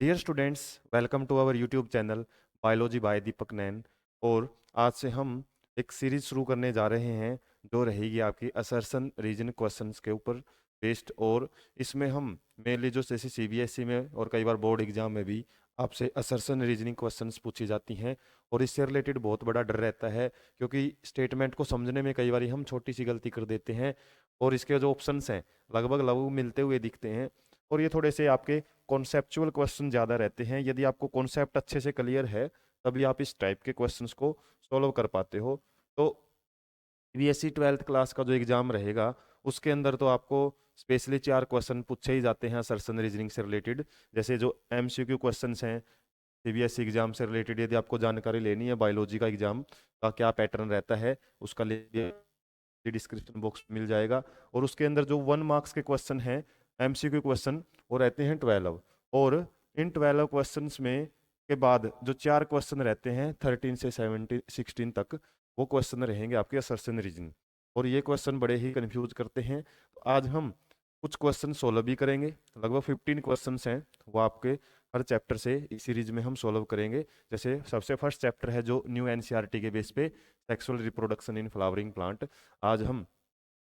Dear students, welcome to our YouTube channel biology by Deepak Nain. और आज से हम एक सीरीज शुरू करने जा रहे हैं जो रहेगी आपकी असर्शन रीजन क्वेश्चंस के ऊपर बेस्ड। और इसमें हम मेनली जो जैसे सीबीएसई में और कई बार बोर्ड एग्जाम में भी आपसे असर्शन रीजनिंग क्वेश्चंस पूछी जाती हैं। और इससे रिलेटेड बहुत बड़ा डर रहता है क्योंकि स्टेटमेंट को समझने में कई बार हम छोटी सी गलती कर देते हैं और इसके जो ऑप्शंस हैं लगभग लगभग मिलते हुए दिखते हैं। और ये थोड़े से आपके कॉन्सेप्चुअल क्वेश्चन ज़्यादा रहते हैं। यदि आपको कॉन्सेप्ट अच्छे से क्लियर है तभी आप इस टाइप के क्वेश्चंस को सॉल्व कर पाते हो। तो बीएससी 12th क्लास का जो एग्जाम रहेगा उसके अंदर तो आपको स्पेशली 4 क्वेश्चन पूछे ही जाते हैं असर्शन रीजनिंग से रिलेटेड। जैसे जो एमसीक्यू क्वेश्चंस हैं सीबीएसई एग्जाम से रिलेटेड, यदि आपको जानकारी लेनी है बायोलॉजी का एग्जाम का क्या पैटर्न रहता है उसका डिस्क्रिप्शन बॉक्स मिल जाएगा। और उसके अंदर जो 1 मार्क्स के क्वेश्चन हैं एमसीक्यू क्वेश्चन वो रहते हैं 12। और इन 12 क्वेश्चंस में के बाद जो 4 क्वेश्चन रहते हैं 13 से 17 16 तक वो क्वेश्चन रहेंगे आपके असर्शन रीजन। और ये क्वेश्चन बड़े ही कंफ्यूज करते हैं। तो आज हम कुछ क्वेश्चन सोल्व भी करेंगे। लगभग 15 क्वेश्चन हैं वो आपके हर चैप्टर से इस सीरीज में हम सोल्व करेंगे। जैसे सबसे फर्स्ट चैप्टर है जो न्यू एनसीईआरटी के बेस पे sexual reproduction in flowering plant. आज हम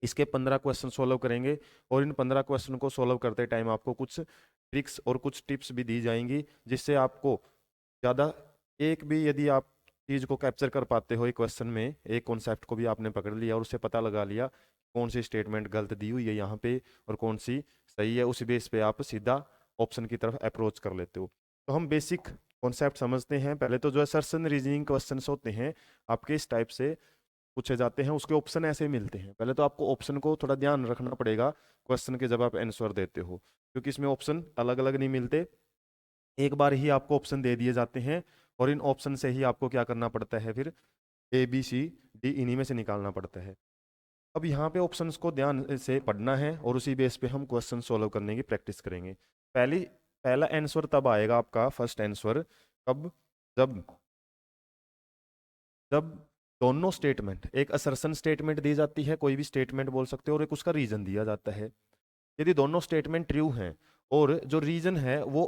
इसके 15 क्वेश्चन सोल्व करेंगे। और इन 15 क्वेश्चन को सोल्व करते टाइम आपको कुछ ट्रिक्स और कुछ टिप्स भी दी जाएंगी जिससे आपको ज़्यादा एक भी यदि आप चीज़ को कैप्चर कर पाते हो एक क्वेश्चन में, एक कॉन्सेप्ट को भी आपने पकड़ लिया और उससे पता लगा लिया कौन सी स्टेटमेंट गलत दी हुई है यहाँ पे और कौन सी सही है, उस बेस पे आप सीधा ऑप्शन की तरफ अप्रोच कर लेते हो। तो हम बेसिक कॉन्सेप्ट समझते हैं। पहले तो जो असर्शन रीजनिंग क्वेश्चंस होते हैं आपके इस टाइप से पूछे जाते हैं, उसके ऑप्शन ऐसे मिलते हैं। पहले तो आपको ऑप्शन को थोड़ा ध्यान रखना पड़ेगा क्वेश्चन के जब आप आंसर देते हो, क्योंकि इसमें ऑप्शन अलग अलग नहीं मिलते, एक बार ही आपको ऑप्शन दे दिए जाते हैं। और इन ऑप्शन से ही आपको क्या करना पड़ता है, फिर ए बी सी डी इन्हीं में से निकालना पड़ता है। अब यहाँ पे ऑप्शंस को ध्यान से पढ़ना है और उसी बेस पे हम क्वेश्चन सोल्व करने की प्रैक्टिस करेंगे। पहली पहला आंसर तब आएगा आपका फर्स्ट आंसर कब, जब जब दोनों स्टेटमेंट, एक असर्शन स्टेटमेंट दी जाती है, कोई भी स्टेटमेंट बोल सकते हो, और एक उसका रीजन दिया जाता है। यदि दोनों स्टेटमेंट ट्रू हैं और जो रीजन है वो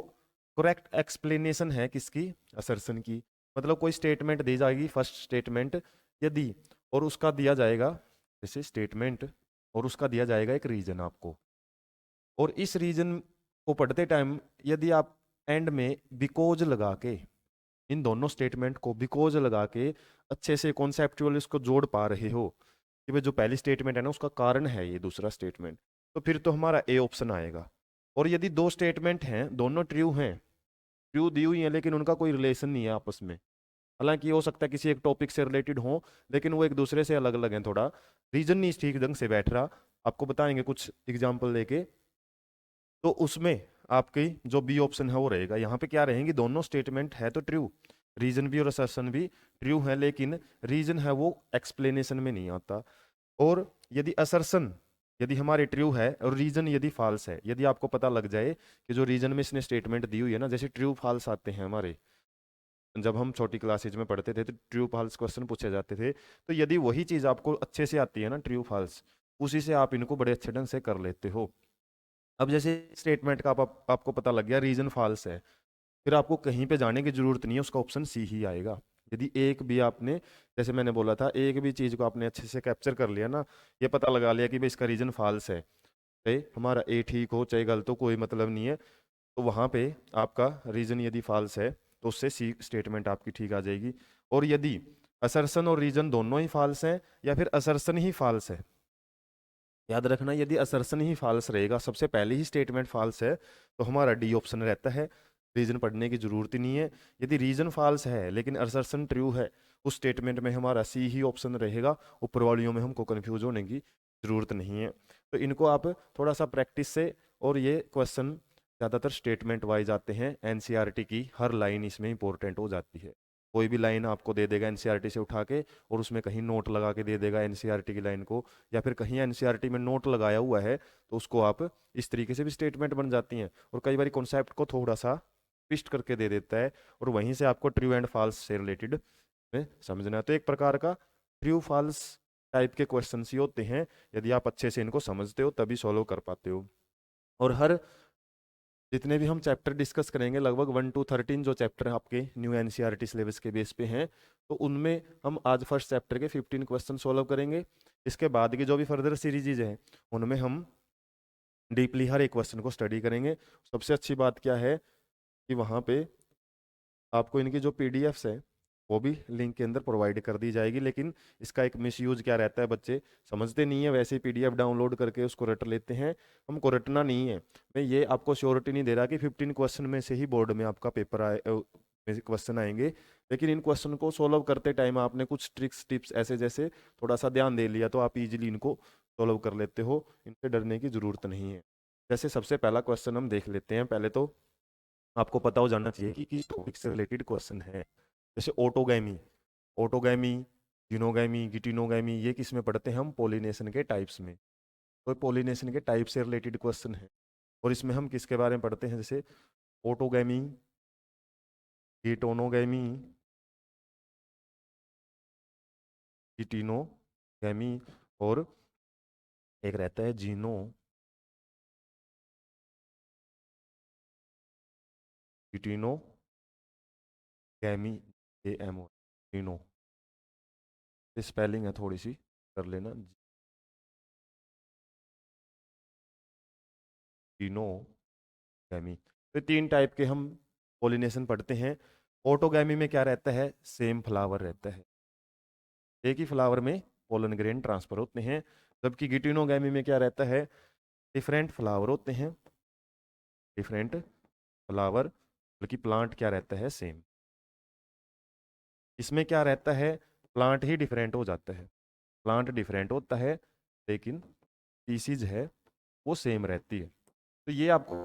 करेक्ट एक्सप्लेनेशन है किसकी, असर्शन की, मतलब कोई स्टेटमेंट दी जाएगी फर्स्ट स्टेटमेंट यदि, और उसका दिया जाएगा जैसे स्टेटमेंट और उसका दिया जाएगा एक रीजन आपको। और इस रीजन को पढ़ते टाइम यदि आप एंड में बिकॉज लगा के, इन दोनों स्टेटमेंट को बिकॉज लगा के अच्छे से कॉन्सेप्चुअल इसको जोड़ पा रहे हो कि भाई जो पहली स्टेटमेंट है ना उसका कारण है ये दूसरा स्टेटमेंट, तो फिर तो हमारा ए ऑप्शन आएगा। और यदि दो स्टेटमेंट हैं दोनों ट्रू हैं, ट्रू दी हुई हैं लेकिन उनका कोई रिलेशन नहीं है आपस में, हालांकि हो सकता है किसी एक टॉपिक से रिलेटेड हो लेकिन वो एक दूसरे से अलग अलग हैं, थोड़ा रीजन नहीं ठीक ढंग से बैठ रहा, आपको बताएंगे कुछ एग्जाम्पल लेके, तो उसमें आपकी जो बी ऑप्शन है वो रहेगा। यहाँ पे क्या रहेंगी, दोनों स्टेटमेंट है तो ट्रू, रीजन भी और असर्शन भी ट्रू है, लेकिन रीजन है वो एक्सप्लेनेशन में नहीं आता। और यदि असर्शन यदि हमारे ट्रू है और रीजन यदि फॉल्स है, यदि आपको पता लग जाए कि जो रीजन में इसने स्टेटमेंट दी हुई है ना, जैसे ट्रू फॉल्स आते हैं हमारे, जब हम छोटी क्लासेज में पढ़ते थे तो ट्रू फॉल्स क्वेश्चन पूछे जाते थे, तो यदि वही चीज़ आपको अच्छे से आती है ना ट्रू फॉल्स, उसी से आप इनको बड़े अच्छे ढंग से कर लेते हो। अब जैसे स्टेटमेंट का आपको पता लग गया रीजन फॉल्स है, फिर आपको कहीं पे जाने की जरूरत नहीं है, उसका ऑप्शन सी ही आएगा। यदि एक भी आपने, जैसे मैंने बोला था, एक भी चीज को आपने अच्छे से कैप्चर कर लिया ना, ये पता लगा लिया कि भाई इसका रीजन फॉल्स है, चाहे हमारा ए ठीक हो चाहे गलत हो कोई मतलब नहीं है, तो वहां पे आपका रीजन यदि फॉल्स है तो उससे सी स्टेटमेंट आपकी ठीक आ जाएगी। और यदि असर्शन और रीजन दोनों ही फॉल्स हैं या फिर असर्शन ही फॉल्स है, याद रखना यदि असर्शन ही फॉल्स रहेगा, सबसे पहले ही स्टेटमेंट फॉल्स है, तो हमारा डी ऑप्शन रहता है, रीजन पढ़ने की जरूरत ही नहीं है। यदि रीजन फॉल्स है लेकिन असर्शन ट्रू है, उस स्टेटमेंट में हमारा सी ही ऑप्शन रहेगा, ऊपर वालियों में हमको कंफ्यूज होने की जरूरत नहीं है। तो इनको आप थोड़ा सा प्रैक्टिस से, और ये क्वेश्चन ज़्यादातर स्टेटमेंट वाइज आते हैं, एनसीईआरटी की हर लाइन इसमें इंपॉर्टेंट हो जाती है। कोई भी लाइन आपको दे देगा एनसीईआरटी से उठा के और उसमें कहीं नोट लगा के दे देगा एनसीईआरटी की लाइन को, या फिर कहीं एनसीईआरटी में नोट लगाया हुआ है तो उसको आप इस तरीके से भी स्टेटमेंट बन जाती हैं। और कई बार कॉन्सेप्ट को थोड़ा सा ट्विस्ट करके दे देता है और वहीं से आपको ट्रू एंड फॉल्स से रिलेटेड में समझना है। तो एक प्रकार का ट्रू फॉल्स टाइप के क्वेश्चन ही होते हैं, यदि आप अच्छे से इनको समझते हो तभी सॉल्व कर पाते हो। और हर जितने भी हम चैप्टर डिस्कस करेंगे लगभग 1 to 13 जो चैप्टर आपके न्यू एनसीईआरटी सिलेबस के बेस पे हैं, तो उनमें हम आज फर्स्ट चैप्टर के 15 क्वेश्चन सॉल्व करेंगे। इसके बाद की जो भी फर्दर सीरीज हैं उनमें हम डीपली हर एक क्वेश्चन को स्टडी करेंगे। सबसे अच्छी बात क्या है कि वहाँ पे आपको इनकी जो पीडीएफ्स है वो भी लिंक के अंदर प्रोवाइड कर दी जाएगी, लेकिन इसका एक मिसयूज क्या रहता है, बच्चे समझते नहीं है, वैसे ही पीडीएफ डाउनलोड करके उसको रट लेते हैं। हमको रटना नहीं है। मैं ये आपको श्योरिटी नहीं दे रहा कि 15 क्वेश्चन में से ही बोर्ड में आपका पेपर आए में क्वेश्चन आएंगे, लेकिन इन क्वेश्चन को सोल्व करते टाइम आपने कुछ ट्रिक्स टिप्स ऐसे जैसे थोड़ा सा ध्यान दे लिया तो आप इजीली इनको सोल्व कर लेते हो। इनसे डरने की ज़रूरत नहीं है। जैसे सबसे पहला क्वेश्चन हम देख लेते हैं। पहले तो आपको पता हो जाना चाहिए कि किस टॉपिक से रिलेटेड क्वेश्चन है। जैसे ऑटोगैमी, ऑटोगैमी, जिनोगैमी, गिटिनोगैमी, ये किस में पढ़ते हैं हम? पोलिनेशन के टाइप्स में। तो पोलिनेशन के टाइप से रिलेटेड क्वेश्चन है। और इसमें हम किसके बारे में पढ़ते हैं? जैसे ऑटोगैमी, गिटोनोगैमी, गिटिनोगैमी, और एक रहता है गिटिनोगैमी, AMO, जीनो, स्पेलिंग है थोड़ी सी कर लेना, जीनोगैमी। तो तीन टाइप के हम पोलिनेशन पढ़ते हैं। ऑटोगैमी में क्या रहता है? सेम फ्लावर रहता है, एक ही फ्लावर में पोलन ग्रेन ट्रांसफर होते हैं। जबकि गिटिनोगैमी में क्या रहता है? डिफरेंट फ्लावर होते हैं, डिफरेंट फ्लावर, बल्कि प्लांट क्या रहता है? सेम। इसमें क्या रहता है? प्लांट ही डिफरेंट हो जाता है, प्लांट डिफरेंट होता है लेकिन स्पीसीज है वो सेम रहती है। तो ये आपको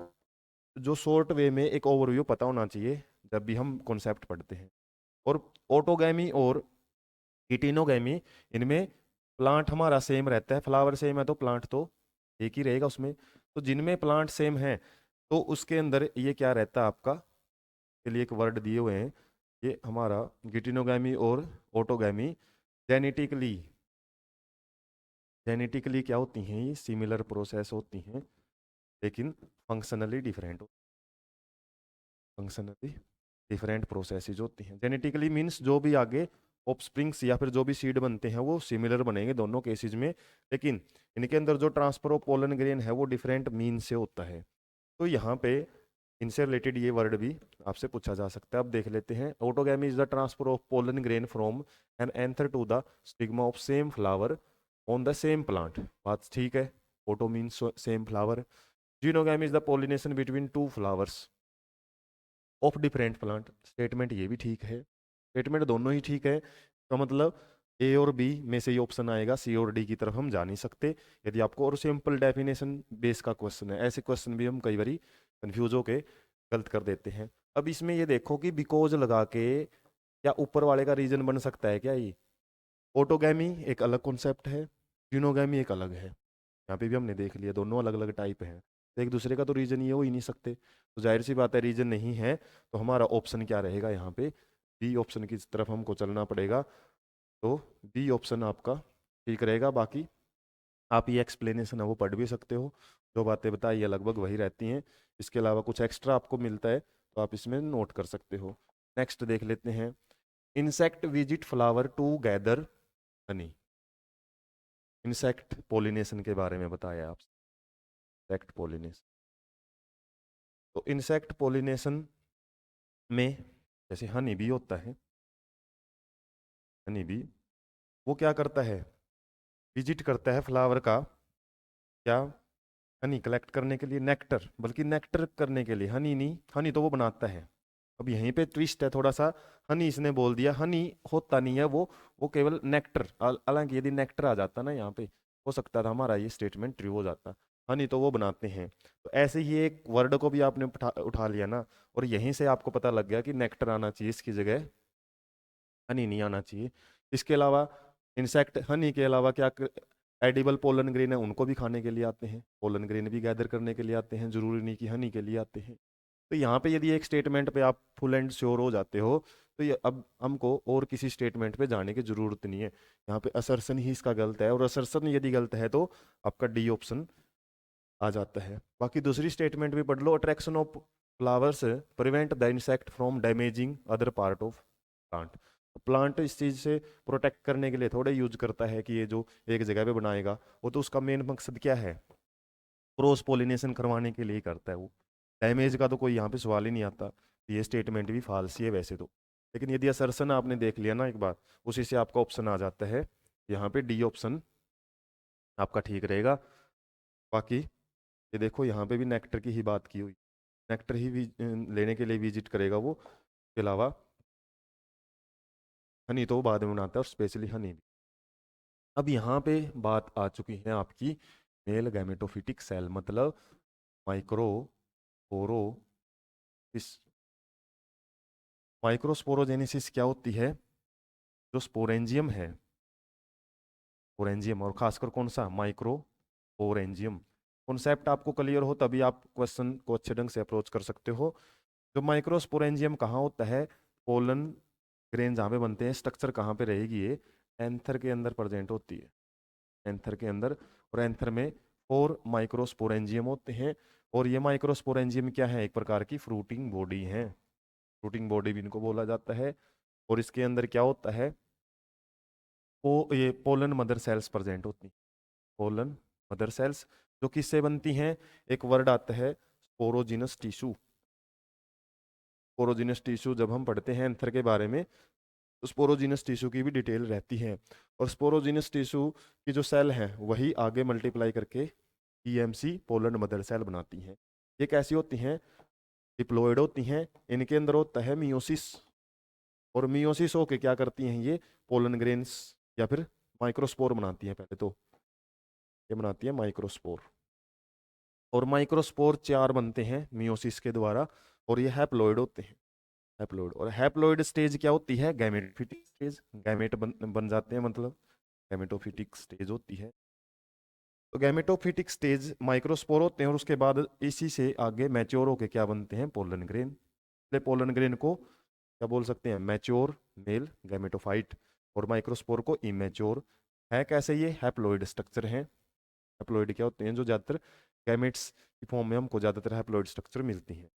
जो शॉर्ट वे में एक ओवरव्यू पता होना चाहिए जब भी हम कॉन्सेप्ट पढ़ते हैं। और ऑटोगैमी और गिटिनोगैमी, इनमें प्लांट हमारा सेम रहता है, फ्लावर सेम है तो प्लांट तो एक ही रहेगा उसमें। तो जिनमें प्लांट सेम है तो उसके अंदर ये क्या रहता है आपका, के लिए एक वर्ड दिए हुए हैं, ये हमारा गिटिनोगैमी और ऑटोगैमी जेनेटिकली, जेनेटिकली क्या होती हैं? ये सिमिलर प्रोसेस होती हैं लेकिन functionally different, functionally different processes होती हैं। जेनेटिकली मीन्स जो भी आगे ऑफस्प्रिंग्स या फिर जो भी सीड बनते हैं वो सिमिलर बनेंगे दोनों केसेस में, लेकिन इनके अंदर जो ट्रांसफर ऑफ पोलन ग्रेन है वो डिफरेंट मीन से होता है। तो यहाँ पे इनसे रिलेटेड ये वर्ड भी आपसे पूछा जा सकता है। अब देख लेते हैं। Autogamy is the transfer of pollen grain from an anther to the stigma of same flower on the same plant. बात ठीक है, auto means same flower. Geitonogamy is the pollination between two flowers of different plant. Statement ये भी ठीक है, statement दोनों ही ठीक है। तो मतलब ए और बी में से ये ऑप्शन आएगा, सी और डी की तरफ हम जा नहीं सकते यदि आपको और सिंपल डेफिनेशन बेस का क्वेश्चन है। ऐसे क्वेश्चन भी हम कई बार कंफ्यूज होके गलत कर देते हैं। अब इसमें ये देखो कि बिकॉज लगा के क्या ऊपर वाले का रीजन बन सकता है क्या? ये ऑटोगैमी एक अलग कॉन्सेप्ट है, यूनोगैमी एक अलग है। यहाँ पे भी हमने देख लिया दोनों अलग अलग टाइप हैं, तो एक दूसरे का तो रीजन ये हो ही नहीं सकते। तो जाहिर सी बात है रीजन नहीं है, तो हमारा ऑप्शन क्या रहेगा? यहाँ पे बी ऑप्शन की तरफ हमको चलना पड़ेगा। तो बी ऑप्शन आपका ठीक रहेगा। बाकी आप ये एक्सप्लेनेशन है वो पढ़ भी सकते हो, जो बातें बताई है लगभग वही रहती हैं। इसके अलावा कुछ एक्स्ट्रा आपको मिलता है तो आप इसमें नोट कर सकते हो। नेक्स्ट देख लेते हैं। Insect visit flower to gather honey. Insect pollination के बारे में बताया आप, इंसेक्ट पोलिनेशन। तो इंसेक्ट पोलिनेशन में जैसे हनी बी होता है, हनी बी वो क्या करता है? विजिट करता है फ्लावर का, क्या? हनी कलेक्ट करने के लिए, नेक्टर, बल्कि नेक्टर करने के लिए, हनी नहीं, हनी तो वो बनाता है। अब यहीं पे ट्विस्ट है थोड़ा सा, हनी इसने बोल दिया, हनी होता नहीं है वो केवल नेक्टर। हालांकि यदि नेक्टर आ जाता ना यहाँ पे, हो सकता था हमारा ये स्टेटमेंट ट्रू हो जाता। हनी तो वो बनाते हैं। तो ऐसे ही एक वर्ड को भी आपने उठा लिया ना, और यहीं से आपको पता लग गया कि नेक्टर आना चाहिए इसकी जगह, हनी नहीं आना चाहिए। इसके अलावा इंसेक्ट हनी के अलावा क्या एडिबल पोलन ग्रेन है उनको भी खाने के लिए आते हैं, पोलन ग्रेन भी गैदर करने के लिए आते हैं, जरूरी नहीं कि हनी के लिए आते हैं। तो यहाँ पे यदि एक स्टेटमेंट पे आप फुल एंड श्योर हो जाते हो तो ये अब हमको और किसी स्टेटमेंट पे जाने की जरूरत नहीं है। यहाँ पे असर्शन ही इसका गलत है, और असर्शन यदि गलत है तो आपका डी ऑप्शन आ जाता है। बाकी दूसरी स्टेटमेंट भी पढ़ लो, attraction of flowers prevent the insect from damaging other part of plant. Plant इस चीज़ से प्रोटेक्ट करने के लिए थोड़े यूज करता है कि ये जो एक जगह पे बनाएगा, वो तो उसका मेन मकसद क्या है, क्रॉस पोलिनेशन करवाने के लिए ही करता है वो। डैमेज का तो कोई यहाँ पे सवाल ही नहीं आता। ये स्टेटमेंट भी फालसी है वैसे तो, लेकिन यदि असर्सन आपने देख लिया ना एक बार, उसी से आपका ऑप्शन आ जाता है। यहाँ पे डी ऑप्शन आपका ठीक रहेगा। बाकी ये देखो यहाँ पे भी नेक्टर की ही बात की हुई, नेक्टर ही लेने के लिए विजिट करेगा वो, के अलावा हनी तो वो बाद में बनाता है, और स्पेशली हनी भी। अब यहाँ पे बात आ चुकी है आपकी मेल गैमेटोफिटिक सेल, मतलब माइक्रोस्पोरो इस माइक्रोस्पोरोजेनेसिस क्या होती है, जो स्पोरेंजियम है, स्पोरेंजियम, और खासकर कौन सा, माइक्रोस्पोरेंजियम। कॉन्सेप्ट आपको क्लियर हो तभी आप क्वेश्चन को अच्छे ढंग से अप्रोच कर सकते हो। जो माइक्रोस्पोरेंजियम कहाँ होता है, पोलन ग्रेन जहाँ पे बनते हैं, स्ट्रक्चर कहाँ पे रहेगी, ये एंथर के अंदर प्रेजेंट होती है, एंथर के अंदर। और एंथर में 4 माइक्रोस्पोरेंजियम होते हैं, और ये माइक्रोस्पोरेंजियम क्या है, एक प्रकार की फ्रूटिंग बॉडी है, फ्रूटिंग बॉडी भी इनको बोला जाता है। और इसके अंदर क्या होता है, ये पोलन मदर सेल्स प्रेजेंट होती हैं, पोलन मदर सेल्स, जो किससे बनती हैं, एक वर्ड आता है स्पोरोजिनस टिश्यू। स्पोरोजिनस टिश्यू जब हम पढ़ते हैं एंथर के बारे में, तो स्पोरोजिनस टिश्यू की भी डिटेल रहती है। और स्पोरोजिनस टिश्यू की जो सेल है वही आगे मल्टीप्लाई करके ईएमसी पोलन मदर सेल बनाती हैं। ये कैसी होती हैं, डिप्लॉयड होती हैं, इनके अंदर होता है मियोसिस, और मियोसिस होके क्या करती हैं, ये पोलन ग्रेन्स या फिर माइक्रोस्पोर बनाती हैं। पहले तो ये बनाती है माइक्रोस्पोर, और माइक्रोस्पोर 4 बनते हैं मियोसिस के द्वारा, और ये हैप्लॉइड होते हैं, हैप्लॉइड। और हैप्लॉइड स्टेज क्या होती है, गैमेटोफिटिक स्टेज, गैमेट बन जाते हैं, मतलब गैमेटोफिटिक स्टेज होती है। तो गैमेटोफिटिक स्टेज माइक्रोस्पोर होते हैं, और उसके बाद इसी से आगे मैच्योर होके क्या बनते हैं, पोलन ग्रेन। इसलिए पोलन ग्रेन को क्या बोल सकते हैं, मैच्योर मेल गैमेटोफाइट, और माइक्रोस्पोर को इमेच्योर। है कैसे, ये हैप्लॉइड स्ट्रक्चर हैं। हैप्लॉइड क्या होते हैं, जो ज़्यादातर गैमेट्स की फॉर्म में हमको ज़्यादातर हैप्लॉइड स्ट्रक्चर मिलती हैं।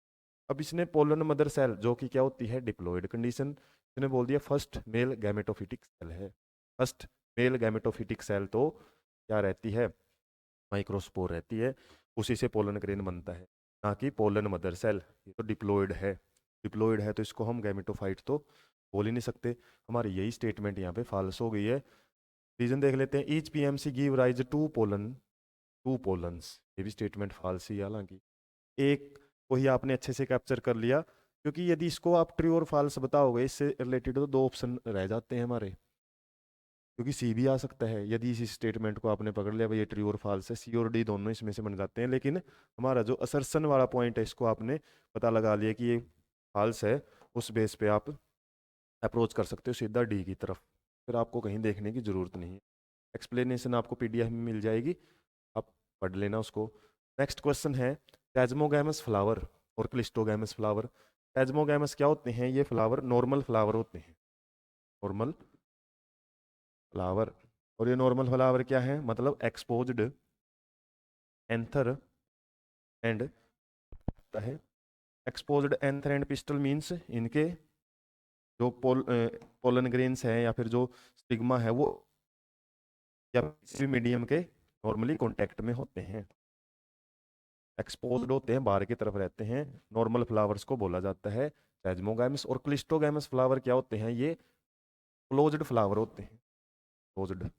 अब इसने पोलन मदर सेल जो कि क्या होती है, डिप्लॉयड कंडीशन, इसने बोल दिया फर्स्ट मेल गैमेटोफिटिक सेल है। फर्स्ट मेल गैमेटोफिटिक सेल तो क्या रहती है, माइक्रोस्पोर रहती है, उसी से पोलन ग्रेन बनता है, ना कि पोलन मदर सेल। ये तो डिप्लॉयड है, डिप्लॉयड है तो इसको हम गैमेटोफाइट तो बोल ही नहीं सकते। हमारी यही स्टेटमेंट यहाँ पे फॉल्स हो गई है। रीजन देख लेते हैं, each PMC give rise to pollen, to pollens, ये भी स्टेटमेंट फॉल्स ही है। हालांकि एक को ही आपने अच्छे से कैप्चर कर लिया, क्योंकि यदि इसको आप ट्रू और फॉल्स बताओगे इससे रिलेटेड, तो 2 ऑप्शन रह जाते हैं हमारे, क्योंकि सी भी आ सकता है। यदि इस स्टेटमेंट को आपने पकड़ लिया भाई ये ट्रू और फॉल्स है, सी और डी दोनों इसमें से बन जाते हैं। लेकिन हमारा जो असर्सन वाला पॉइंट है, इसको आपने पता लगा लिया कि ये फॉल्स है, उस बेस पे आप अप्रोच कर सकते हो सीधा डी की तरफ, फिर आपको कहीं देखने की जरूरत नहीं है। एक्सप्लेनेशन आपको पीडीएफ में मिल जाएगी, आप पढ़ लेना उसको। नेक्स्ट क्वेश्चन है, टेज्मोगैमस फ्लावर और क्लिस्टोगैमस फ्लावर। टेज्मोगैमस क्या होते हैं, ये फ्लावर नॉर्मल फ्लावर होते हैं, नॉर्मल फ्लावर। और ये नॉर्मल फ्लावर क्या है, मतलब एक्सपोज्ड एंथर एंड है, exposed anther and pistol means इनके जो पोलन ग्रेन्स हैं या फिर जो स्टिग्मा है वो या किसी मीडियम के नॉर्मली कॉन्टेक्ट में होते हैं, एक्सपोज्ड होते हैं, बाहर की तरफ रहते हैं, नॉर्मल फ्लावर्स को बोला जाता है टेज्मोगैमस। और क्लिस्टोगैमस फ्लावर क्या होते हैं, ये क्लोज्ड फ्लावर होते हैं, क्लोज्ड,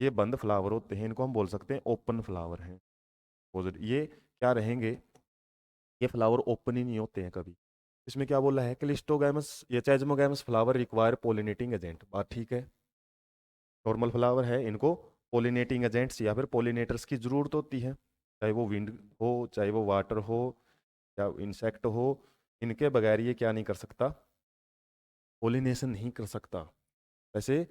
ये बंद फ्लावर होते हैं, इनको हम बोल सकते हैं ओपन फ्लावर हैं, क्लोज्ड। ये क्या रहेंगे, ये फ्लावर ओपन ही नहीं होते हैं कभी। इसमें क्या बोला है, क्लिस्टोगैमस या टेज्मोगैमस फ्लावर रिक्वायर पोलिनेटिंग एजेंट, बात ठीक है। नॉर्मल फ्लावर है, इनको पोलिनेटिंग एजेंट्स या फिर पोलिनेटर्स की जरूरत होती है, चाहे वो विंड हो, चाहे वो वाटर हो, या इंसेक्ट हो, इनके बगैर ये क्या नहीं कर सकता, पोलिनेशन नहीं कर सकता। वैसे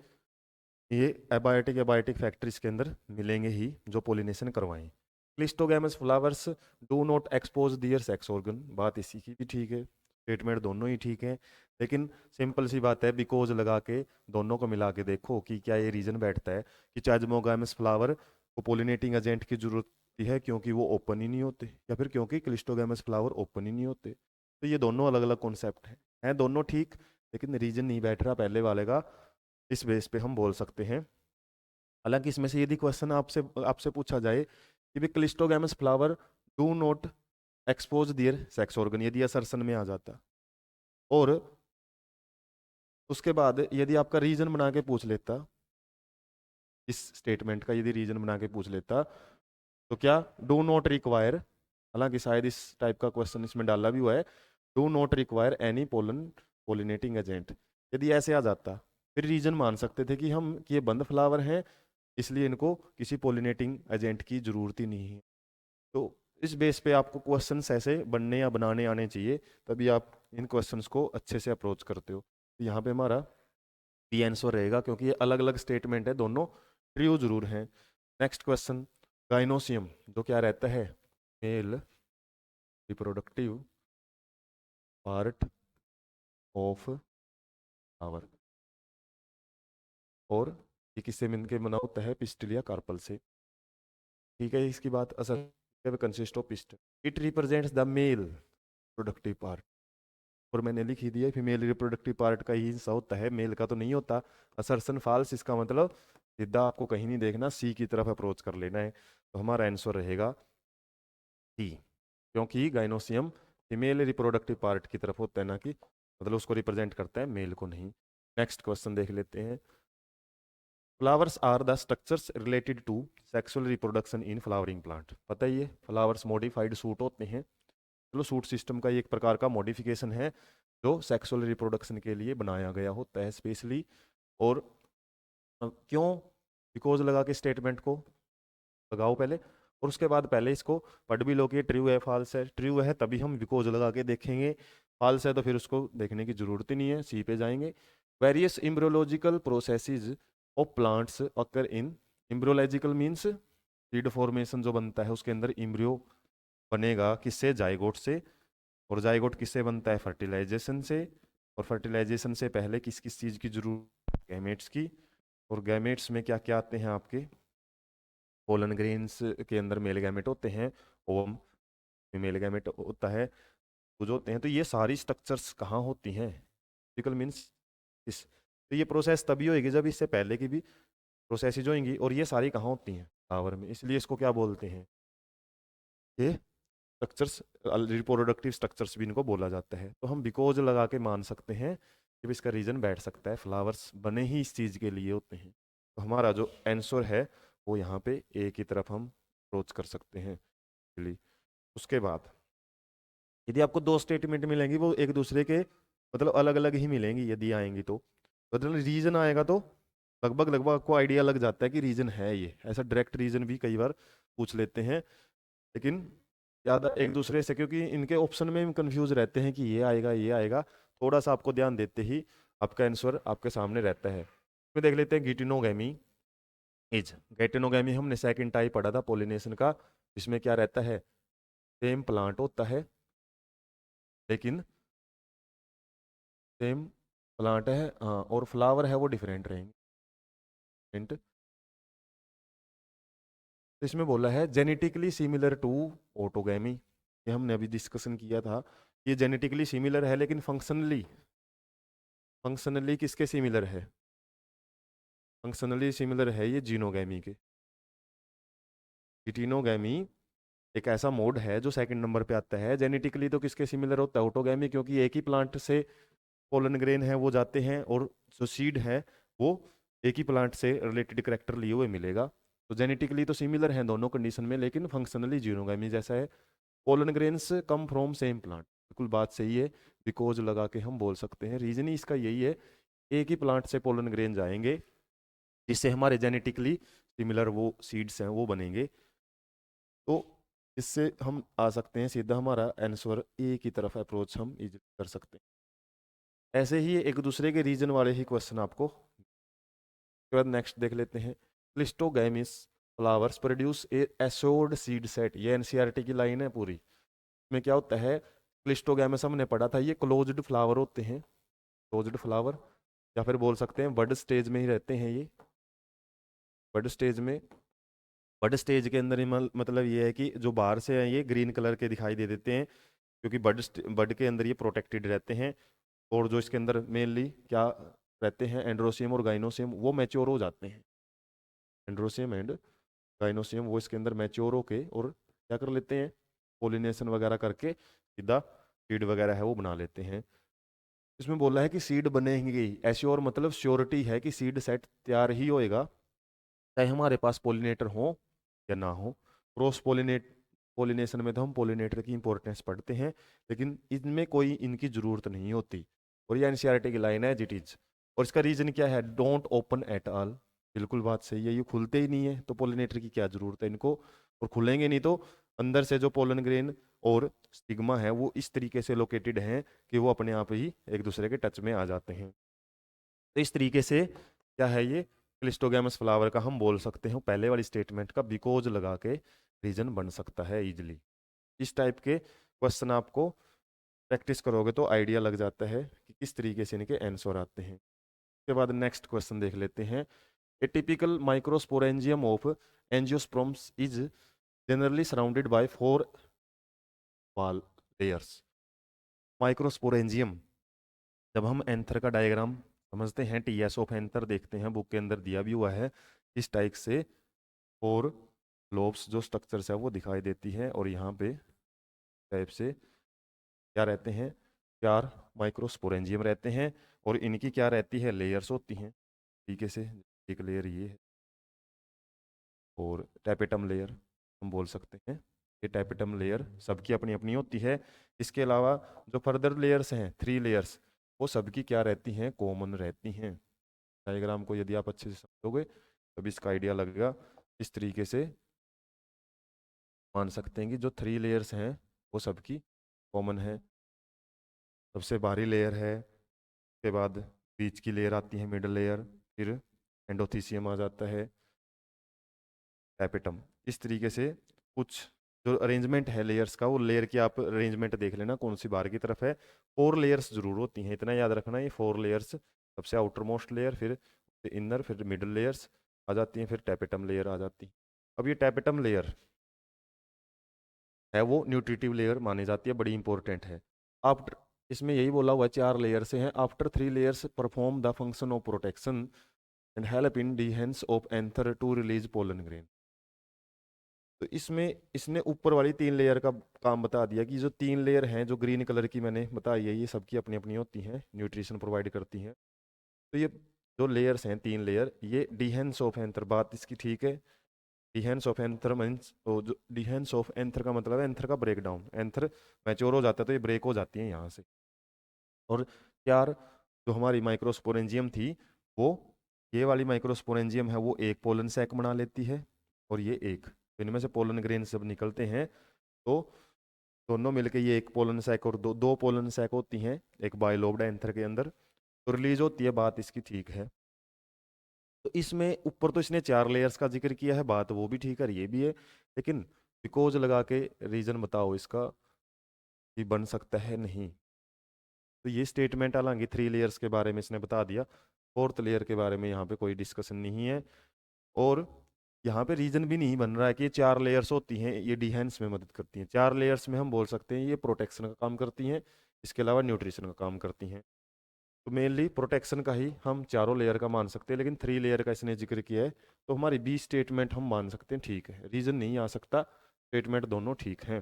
ये एबायोटिक एबायोटिक फैक्ट्रीज के अंदर मिलेंगे ही जो पोलिनेशन करवाएं। Cleistogamous flowers do not expose their sex organ, बात इसी की भी ठीक है, स्टेटमेंट दोनों ही ठीक है। लेकिन सिंपल सी बात है, बिकॉज लगा के दोनों को मिला के देखो कि क्या ये रीजन बैठता है कि टेज्मोगैमस फ्लावर को पोलिनेटिंग एजेंट की जरूरत होती है क्योंकि वो ओपन ही नहीं होते, या फिर क्योंकि क्लिस्टोगैमस फ्लावर ओपन ही नहीं होते। तो ये दोनों अलग अलग कॉन्सेप्ट हैं दोनों ठीक, लेकिन रीजन नहीं बैठ रहा पहले वाले का, इस बेस पे हम बोल सकते हैं। हालांकि इसमें से यदि क्वेश्चन आपसे आपसे पूछा जाए कि भी cleistogamous flower do not expose their sex organ, यदि असर्सन में आ जाता, और उसके बाद यदि आपका रीजन बना के पूछ लेता, इस स्टेटमेंट का यदि रीजन बना के पूछ लेता, तो क्या डू नॉट रिक्वायर, हालांकि शायद इस टाइप का क्वेश्चन इसमें डाला भी हुआ है, do not require any pollinating agent, यदि ऐसे आ जाता फिर रीजन मान सकते थे कि हम कि ये बंद फ्लावर हैं, इसलिए इनको किसी पोलिनेटिंग एजेंट की जरूरत ही नहीं है। तो इस बेस पे आपको क्वेश्चंस ऐसे बनने या बनाने आने चाहिए, तभी आप इन क्वेश्चंस को अच्छे से अप्रोच करते हो। तो यहाँ पे हमारा बी आंसर रहेगा, क्योंकि ये अलग अलग स्टेटमेंट है, दोनों ट्रू जरूर हैं। नेक्स्ट क्वेश्चन, गाइनोसियम जो क्या रहता है, male reproductive part of flower, और ये किससे मिलकर बना होता है, पिस्टिल या कार्पल से। ठीक है, इसकी बात असल consist of pistil, it represents the male productive part, और मैंने लिख ही दिया फीमेल रिप्रोडक्टिव पार्ट का ही हिस्सा होता है, मेल का तो नहीं होता। असर्सन फॉल्स, इसका मतलब सीधा आपको कहीं नहीं देखना, सी की तरफ अप्रोच कर लेना है। तो हमारा आंसर रहेगा सी, क्योंकि गाइनोसियम फीमेल रिप्रोडक्टिव पार्ट की तरफ होता है, ना कि मतलब उसको रिप्रेजेंट करता है, मेल को नहीं। नेक्स्ट क्वेश्चन देख लेते हैं, flowers are the structures related to sexual reproduction in flowering plant. पता ही है फ्लावर्स मॉडिफाइड सूट होते हैं, चलो सूट सिस्टम का एक प्रकार का मॉडिफिकेशन है जो सेक्सुअल रिप्रोडक्शन के लिए बनाया गया होता है स्पेशली। और क्यों बिकॉज लगा के स्टेटमेंट को लगाओ पहले, और उसके बाद पहले इसको पढ़ भी लो कि ट्रू है फॉल्स है, ट्रू है तभी हम बिकॉज लगा के देखेंगे, फॉल्स है तो फिर उसको देखने की जरूरत ही नहीं है, सी पे जाएंगे। Various embryological processes of plants occur in, embryological means seed formation जो बनता है उसके अंदर इम्ब्रियो बनेगा किससे, जाइगोट से, और जाइगोट किससे बनता है, फर्टिलाइजेशन से, और फर्टिलाइजेशन से पहले किस किस चीज़ की जरूरत, गैमेट्स की, और गैमेट्स में क्या क्या आते हैं आपके, पोलन ग्रेन्स के अंदर मेल गैमेट होते हैं, ओवम फीमेल गैमेट होता है, कुछ होते हैं। तो ये सारी स्ट्रक्चर्स कहाँ होती हैं, फिजिकल मीन्स इस, तो ये प्रोसेस तभी होगी जब इससे पहले की भी प्रोसेसेज होंगी, और ये सारी कहाँ होती हैं, फ्लावर में, इसलिए इसको क्या बोलते हैं, ये स्ट्रक्चर्स, रिप्रोडक्टिव स्ट्रक्चर्स भी इनको बोला जाता है। तो हम बिकॉज लगा के मान सकते हैं कि इसका रीजन बैठ सकता है, फ्लावर्स बने ही इस चीज़ के लिए होते हैं। तो हमारा जो आंसर है वो यहाँ पे ए की तरफ हम अप्रोच कर सकते हैं। चलिए, उसके बाद यदि आपको दो स्टेटमेंट मिलेंगी वो एक दूसरे के मतलब अलग अलग ही मिलेंगी, यदि आएंगी तो मतलब रीजन आएगा तो लगभग लगभग आपको आइडिया लग जाता है कि रीजन है ये, ऐसा डायरेक्ट रीजन भी कई बार पूछ लेते हैं, लेकिन ज़्यादा एक दूसरे से, क्योंकि इनके ऑप्शन में हम कंफ्यूज रहते हैं कि ये आएगा, थोड़ा सा आपको ध्यान देते ही आपका आंसर आपके सामने रहता है। फिर देख लेते हैं गिटिनोगैमी इज, गेटिनोगैमी हमने सेकंड टाइप पढ़ा था पोलिनेशन का, इसमें क्या रहता है, सेम प्लांट होता है, लेकिन सेम प्लांट है हाँ, और फ्लावर है वो डिफरेंट रहेंगे, डिफरेंट। तो इसमें बोला है जेनेटिकली सिमिलर टू ऑटोगैमी, ये हमने अभी डिस्कशन किया था, ये जेनेटिकली सिमिलर है लेकिन फंक्शनली, फंक्शनली किसके सिमिलर है, फंक्शनली सिमिलर है ये जीनोगैमी के। गिटिनोगैमी एक ऐसा मोड है जो सेकंड नंबर पे आता है, जेनेटिकली तो किसके सिमिलर होता है, ऑटोगैमी, क्योंकि एक ही प्लांट से पोलन ग्रेन है वो जाते हैं, और जो सीड है वो एक ही प्लांट से रिलेटेड करेक्टर लिए हुए मिलेगा। तो जेनेटिकली तो सिमिलर हैं दोनों कंडीशन में, लेकिन फंक्शनली जीनोगैमी जैसा है। Pollen grains come from same plant, बिल्कुल बात सही है, बिकॉज लगा के हम बोल सकते हैं, रीजन ही इसका यही है, एक ही प्लांट से पोलन ग्रेन जाएंगे जिससे हमारे जेनेटिकली सिमिलर वो सीड्स हैं वो बनेंगे। तो इससे हम आ सकते हैं सीधा, हमारा आंसर ए की तरफ अप्रोच हम इजीली कर सकते हैं। ऐसे ही एक दूसरे के रीजन वाले ही क्वेश्चन आपको, उसके बाद नेक्स्ट देख लेते हैं, cleistogamous flowers produce a assured seed set, ये एनसीईआरटी की लाइन है पूरी, में क्या होता है, क्लिस्टोगैमिस हमने पढ़ा था, ये क्लोज्ड फ्लावर होते हैं, क्लोज्ड फ्लावर, या फिर बोल सकते हैं बड स्टेज में ही रहते हैं ये, बड स्टेज में बड स्टेज के अंदर ही मतलब ये है कि जो बाहर से हैं ये ग्रीन कलर के दिखाई दे देते हैं, क्योंकि बड के अंदर ये प्रोटेक्टेड रहते हैं। और जो इसके अंदर मेनली क्या रहते हैं, एंड्रोसियम और गाइनोसियम, वो मैच्योर हो जाते हैं। एंड्रोसियम एंड गाइनोसियम वो इसके अंदर मैच्योर होके और क्या कर लेते हैं, पोलिनेशन वगैरह करके सीधा सीड वगैरह है वो बना लेते हैं। इसमें बोला है कि सीड बनेंगे, एश्योर मतलब श्योरिटी है कि सीड सेट तैयार ही होएगा, चाहे हमारे पास पोलिनेटर हो या ना हो। क्रॉस पोलिनेशन में तो हम पोलिनेटर की इंपॉर्टेंस पढ़ते हैं, लेकिन इनमें कोई इनकी जरूरत नहीं होती। और ये एनसीईआरटी की लाइन है एज इट इज। और इसका रीजन क्या है, डोंट ओपन एट ऑल। बिल्कुल बात सही है, ये खुलते ही नहीं है तो पोलिनेटर की क्या जरूरत है इनको। और खुलेंगे नहीं तो अंदर से जो पोलन ग्रेन और स्टिग्मा है वो इस तरीके से लोकेटेड हैं कि वो अपने आप ही एक दूसरे के टच में आ जाते हैं। तो इस तरीके से क्या है, ये क्लिस्टोगैमस फ्लावर का हम बोल सकते हैं पहले वाली स्टेटमेंट का बिकॉज लगा के रीजन बन सकता है इजिली। इस टाइप के क्वेश्चन आपको प्रैक्टिस करोगे तो आइडिया लग जाता है कि किस तरीके से इनके आंसर आते हैं। उसके बाद नेक्स्ट क्वेश्चन देख लेते हैं। ए typical microsporangium of angiosperms is generally surrounded by 4 wall layers. Microsporangium, जब हम एंथर का डायग्राम समझते हैं, टीएस ऑफ एंथर देखते हैं, बुक के अंदर दिया भी हुआ है, इस टाइप से 4 लोब्स जो स्ट्रक्चर्स है वो दिखाई देती है। और यहाँ पे टाइप से क्या रहते हैं, 4 माइक्रोस्पोरेंजियम रहते हैं। और इनकी क्या रहती है, लेयर्स होती हैं तरीके से। एक लेयर ये है और टैपेटम लेयर हम बोल सकते हैं। ये टैपेटम लेयर सबकी अपनी अपनी होती है। इसके अलावा जो फर्दर लेयर्स हैं 3 लेयर्स, वो सबकी क्या रहती हैं, कॉमन रहती हैं। डायग्राम को यदि आप अच्छे से समझोगे तब इसका आइडिया लगेगा। इस तरीके से मान सकते हैं कि जो 3 लेयर्स हैं वो सबकी कॉमन है। सबसे बाहरी लेयर है, उसके बाद बीच की लेयर आती है मिडल लेयर, फिर एंडोथीसियम आ जाता है, टैपेटम। इस तरीके से कुछ जो अरेंजमेंट है लेयर्स का, वो लेयर की आप अरेंजमेंट देख लेना कौन सी बाहर की तरफ है। 4 लेयर्स जरूर होती हैं, इतना याद रखना। ये 4 लेयर्स, सबसे आउटर मोस्ट लेयर, फिर इनर, फिर मिडल लेयर्स आ जाती हैं, फिर टैपेटम लेयर आ जाती है। अब ये टैपेटम लेयर है वो न्यूट्रिटिव लेयर मानी जाती है, बड़ी इंपॉर्टेंट है। आफ्टर, इसमें यही बोला हुआ है 4 लेयर से हैं। After 3 layers perform the function of protection and help in dehiscence of anther to release pollen grain. तो इसमें इसने ऊपर वाली 3 लेयर का काम बता दिया कि जो 3 लेयर हैं जो ग्रीन कलर की मैंने बताई है, ये सबकी अपनी अपनी होती हैं, न्यूट्रिशन प्रोवाइड करती हैं। तो ये जो लेयर्स हैं 3 लेयर, ये डिहेंस ऑफ एंथर, बात इसकी ठीक है। डिहेंस ऑफ एंथर मीन्स, जो डिहेंस ऑफ एंथर का मतलब है एंथर का ब्रेक डाउन। एंथर मैच्योर हो जाता है तो ये ब्रेक हो जाती है यहाँ से। और यार जो हमारी माइक्रोस्पोरेंजियम थी, वो ये वाली माइक्रोस्पोरेंजियम है वो एक पोलन सैक बना लेती है, और ये एक, तो इनमें से पोलन ग्रेन सब निकलते हैं। तो दोनों मिलके ये एक पोलन सैक और दो पोलन सैक होती हैं एक बायलोब्ड एंथर के अंदर, तो रिलीज होती है, बात इसकी ठीक है। तो इसमें ऊपर तो इसने 4 लेयर्स का जिक्र किया है, बात वो भी ठीक है, ये भी है, लेकिन बिकॉज लगा के रीजन बताओ इसका कि बन सकता है नहीं। तो ये स्टेटमेंट हालांकि 3 लेयर्स के बारे में इसने बता दिया, 4th लेयर के बारे में यहाँ पे कोई डिस्कशन नहीं है। और यहाँ पे रीजन भी नहीं बन रहा है कि ये 4 लेयर्स होती हैं ये डिहेंस में मदद करती हैं। 4 लेयर्स में हम बोल सकते हैं ये प्रोटेक्शन का काम करती हैं, इसके अलावा न्यूट्रिशन का काम करती हैं। तो मेनली प्रोटेक्शन का ही हम चारों लेयर का मान सकते हैं, लेकिन 3 लेयर का इसने जिक्र किया है, तो हमारी बी स्टेटमेंट हम मान सकते हैं ठीक है, रीजन नहीं आ सकता, स्टेटमेंट दोनों ठीक हैं।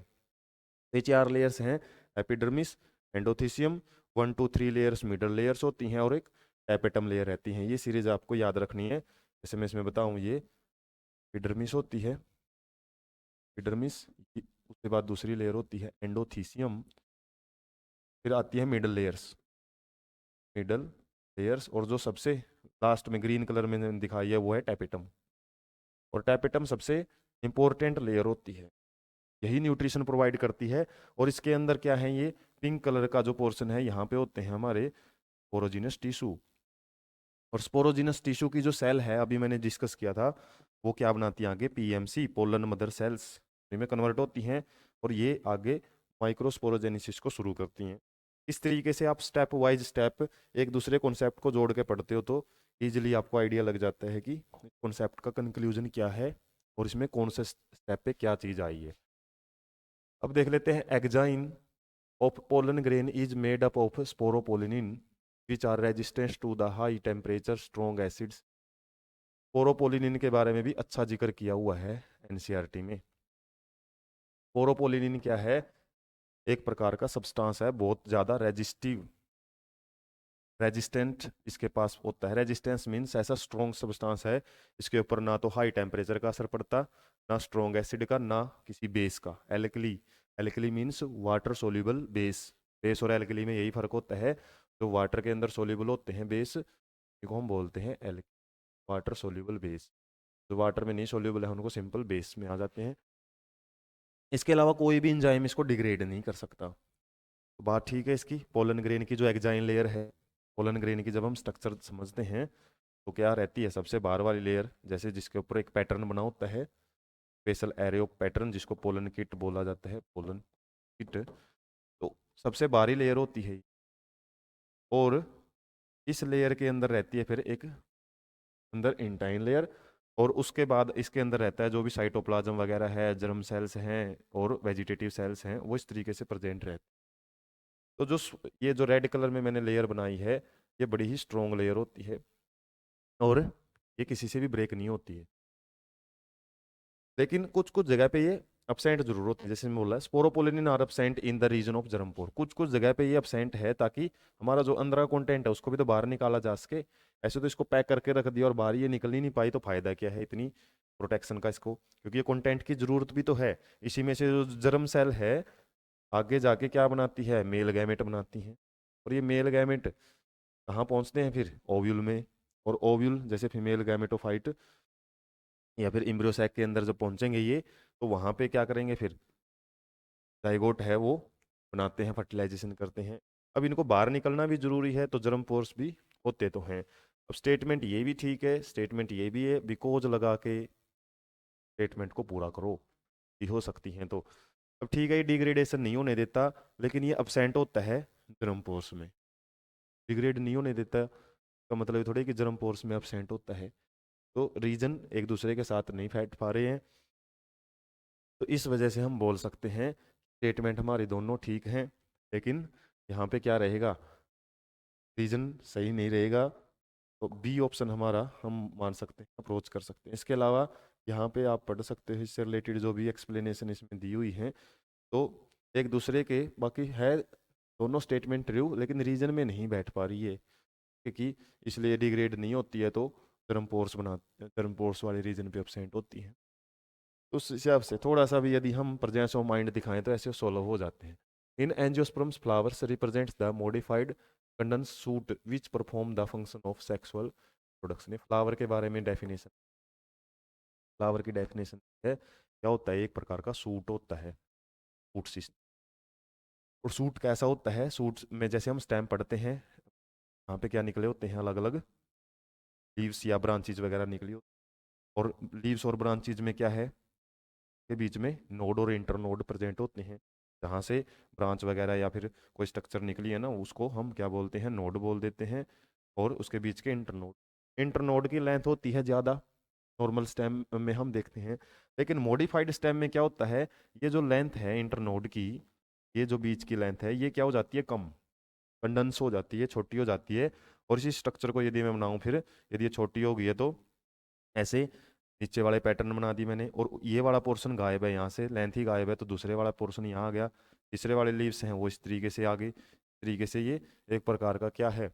ये 4 लेयर्स हैं, epidermis, endothecium, 1 2 3 layers middle layers होती हैं, और एक एपिटम लेयर रहती हैं। ये सीरीज आपको याद रखनी है। जैसे मैं इसमें बताऊँ, ये एपिडर्मिस होती है, एपिडर्मिस, उसके बाद दूसरी लेयर होती है एंडोथीसियम, फिर आती है मिडल लेयर्स, मिडल लेयर्स, और जो सबसे लास्ट में ग्रीन कलर में दिखाई है वो है टैपेटम। और टैपेटम सबसे इंपॉर्टेंट लेयर होती है, यही न्यूट्रिशन प्रोवाइड करती है। और इसके अंदर क्या है, ये पिंक कलर का जो पोर्शन है यहाँ पे होते हैं हमारे स्पोरोजिनस टिश्यू। और स्पोरोजिनस टिश्यू की जो सेल है अभी मैंने डिस्कस किया था, वो क्या बनाती है आगे, पीएमसी, पोलन मदर सेल्स में कन्वर्ट होती हैं, और ये आगे माइक्रोस्पोरोजेनेसिस को शुरू करती हैं। इस तरीके से आप स्टेप वाइज स्टेप एक दूसरे कॉन्सेप्ट को जोड़ के पढ़ते हो तो इजीली आपको आइडिया लग जाता है कि कॉन्सेप्ट का कंक्लूजन क्या है और इसमें कौन से स्टेप पे क्या चीज आई है। अब देख लेते हैं। Exine of pollen grain is made up of sporopollenin which are resistance to the high temperature strong acids. Sporopollenin के बारे में भी अच्छा जिक्र किया हुआ है एनसीईआरटी में। स्पोरोपोलिनिन क्या है? एक प्रकार का सब्सटेंस है, बहुत ज्यादा रेजिस्टेंट इसके पास होता है। रेजिस्टेंस मीन्स ऐसा स्ट्रॉन्ग सब्सटेंस है इसके ऊपर ना तो हाई टेम्परेचर का असर पड़ता, ना स्ट्रॉन्ग एसिड का, ना किसी बेस का। Alkali, alkali means water soluble base. Base और एल्कली में यही फर्क होता है। जो वाटर के अंदर सोल्यूबल होते हैं बेस, इनको हम बोलते हैं वाटर सोल्यूबल बेस। जो वाटर में नहीं सोल्यूबल है उनको सिंपल बेस में आ जाते हैं। इसके अलावा कोई भी एंजाइम इसको डिग्रेड नहीं कर सकता। तो बात ठीक है इसकी। पोलन ग्रेन की जो एग्जाइन लेयर है, पोलन ग्रेन की जब हम स्ट्रक्चर समझते हैं तो क्या रहती है? सबसे बाहर वाली लेयर, जैसे जिसके ऊपर एक पैटर्न बना होता है, स्पेशल एरे पैटर्न, जिसको पोलन किट बोला जाता है, पोलन किट। तो सबसे बाहरी लेयर होती है और इस लेयर के अंदर रहती है फिर एक अंदर इंटाइन लेयर, और उसके बाद इसके अंदर रहता है जो भी साइटोप्लाज्म वगैरह है, जर्म सेल्स हैं और वेजिटेटिव सेल्स हैं, वो इस तरीके से प्रेजेंट रहते हैं। तो ये जो रेड कलर में मैंने लेयर बनाई है, ये बड़ी ही स्ट्रॉन्ग लेयर होती है और ये किसी से भी ब्रेक नहीं होती है। लेकिन कुछ कुछ जगह पे ये अपसेंट जरूर होती है। जैसे मैं बोला, sporopollenin are absent in the region of germ pore. कुछ कुछ जगह पे ये अपसेंट है ताकि हमारा जो अंदर का कंटेंट है उसको भी तो बाहर निकाला जा सके। ऐसे तो इसको पैक करके रख दिया और बाहर ये निकल ही नहीं पाई, तो फायदा क्या है इतनी प्रोटेक्शन का इसको? क्योंकि ये कंटेंट की जरूरत भी तो है। इसी में से जो जर्म सेल है आगे जाके क्या बनाती है? मेल गैमेट बनाती है। और ये मेल गैमेट कहाँ पहुंचते हैं फिर? ओव्यूल में। और ओव्यूल जैसे फीमेल गैमेटोफाइट या फिर एम्ब्रियो सैक के अंदर जब पहुंचेंगे ये, तो वहां पे क्या करेंगे फिर? जाइगोट है वो बनाते हैं, फर्टिलाइजेशन करते हैं। अब इनको बाहर निकलना भी जरूरी है, तो जर्म पोर्स भी होते तो हैं। अब स्टेटमेंट ये भी ठीक है, स्टेटमेंट ये भी है, बिकॉज लगा के स्टेटमेंट को पूरा करो कि हो सकती हैं तो। अब ठीक है, ये डिग्रेडेशन नहीं होने देता, लेकिन ये अपसेंट होता है जर्म पोर्स में। डिग्रेड नहीं होने देता का मतलब ये थोड़ी कि जर्म पोर्स में अपसेंट होता है। तो रीजन एक दूसरे के साथ नहीं फैट पा रहे हैं, तो इस वजह से हम बोल सकते हैं स्टेटमेंट हमारी दोनों ठीक हैं, लेकिन यहाँ पे क्या रहेगा? रीजन सही नहीं रहेगा। तो बी ऑप्शन हमारा हम मान सकते हैं, अप्रोच कर सकते हैं। इसके अलावा यहाँ पे आप पढ़ सकते हो इससे रिलेटेड जो भी एक्सप्लेनेशन इसमें दी हुई है, तो एक दूसरे के बाकी है दोनों स्टेटमेंट ट्रू, लेकिन रीजन में नहीं बैठ पा रही है, क्योंकि इसलिए डिग्रेड नहीं होती है तो जर्म पोर्स वाले रीजन पे एब्सेंट होती है। उस हिसाब से थोड़ा सा भी यदि हम प्रेजेंस ऑफ माइंड दिखाएं तो ऐसे सोल्व हो जाते हैं। In angiosperms flowers represents the modified condense suit which perform the function of sexual production. Flower के बारे में डेफिनेशन, फ्लावर की डेफिनेशन है क्या होता है? एक प्रकार का सूट होता है, सूट सिस्टम। और सूट कैसा होता है? सूट में जैसे हम स्टेम पढ़ते हैं, यहाँ पे क्या निकले होते हैं? अलग अलग लीव्स या ब्रांचेज वगैरह निकली होती। और लीव्स और ब्रांचेज में क्या है? के बीच में नोड और इंटरनोड प्रेजेंट होते हैं। जहाँ से ब्रांच वगैरह या फिर कोई स्ट्रक्चर निकली है ना, उसको हम क्या बोलते हैं? नोड बोल देते हैं। और उसके बीच के इंटरनोड, इंटरनोड की लेंथ होती है ज़्यादा, नॉर्मल स्टेम में हम देखते हैं। लेकिन मॉडिफाइड स्टेम में क्या होता है? ये जो लेंथ है इंटरनोड की, ये जो बीच की लेंथ है, ये क्या हो जाती है? कम, कंडेंस हो जाती है, छोटी हो जाती है। और इसी स्ट्रक्चर को यदि मैं बनाऊं फिर, यदि ये छोटी हो गई है तो ऐसे नीचे वाले पैटर्न बना दी मैंने, और ये वाला पोर्शन गायब है, यहाँ से लेंथ ही गायब है, तो दूसरे वाला पोर्शन यहाँ आ गया। तीसरे वाले लीव्स हैं वो इस तरीके से आ गई। इस तरीके से ये एक प्रकार का क्या है?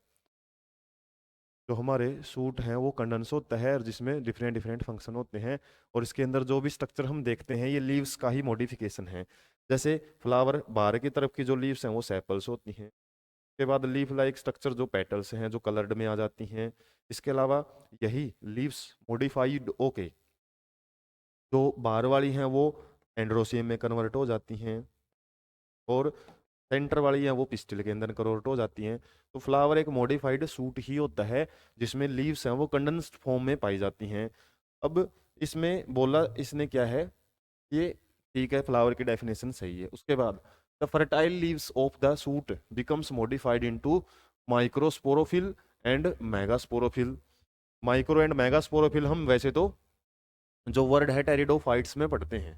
जो हमारे सूट हैं वो कंडेंस होता है, और जिसमें डिफरेंट डिफरेंट फंक्शन होते हैं। और इसके अंदर जो भी स्ट्रक्चर हम देखते हैं ये लीव्स का ही मॉडिफिकेशन है। जैसे फ्लावर बाहर की तरफ की जो लीव्स हैं वो सेपल्स होती हैं। उसके बाद लीफ लाइक स्ट्रक्चर जो पेटल्स हैं जो कलर्ड में आ जाती हैं। इसके अलावा यही लीव्स मॉडिफाइड ओके, जो बाहर वाली हैं वो एंड्रोसियम में कन्वर्ट हो जाती हैं, और सेंटर वाली हैं वो पिस्टिल के अंदर कन्वर्ट हो जाती हैं। तो फ्लावर एक मॉडिफाइड सूट ही होता है जिसमें लीव्स हैं वो कंडेंस्ड फॉर्म में पाई जाती हैं। अब इसमें बोला इसने क्या है? ये ठीक है, फ्लावर की डेफिनेशन सही है। उसके बाद the fertile leaves of the suit becomes modified into microsporophyll and megasporophyll. Micro and megasporophyll हम वैसे तो जो वर्ड है टेरिडोफाइट्स में पढ़ते हैं,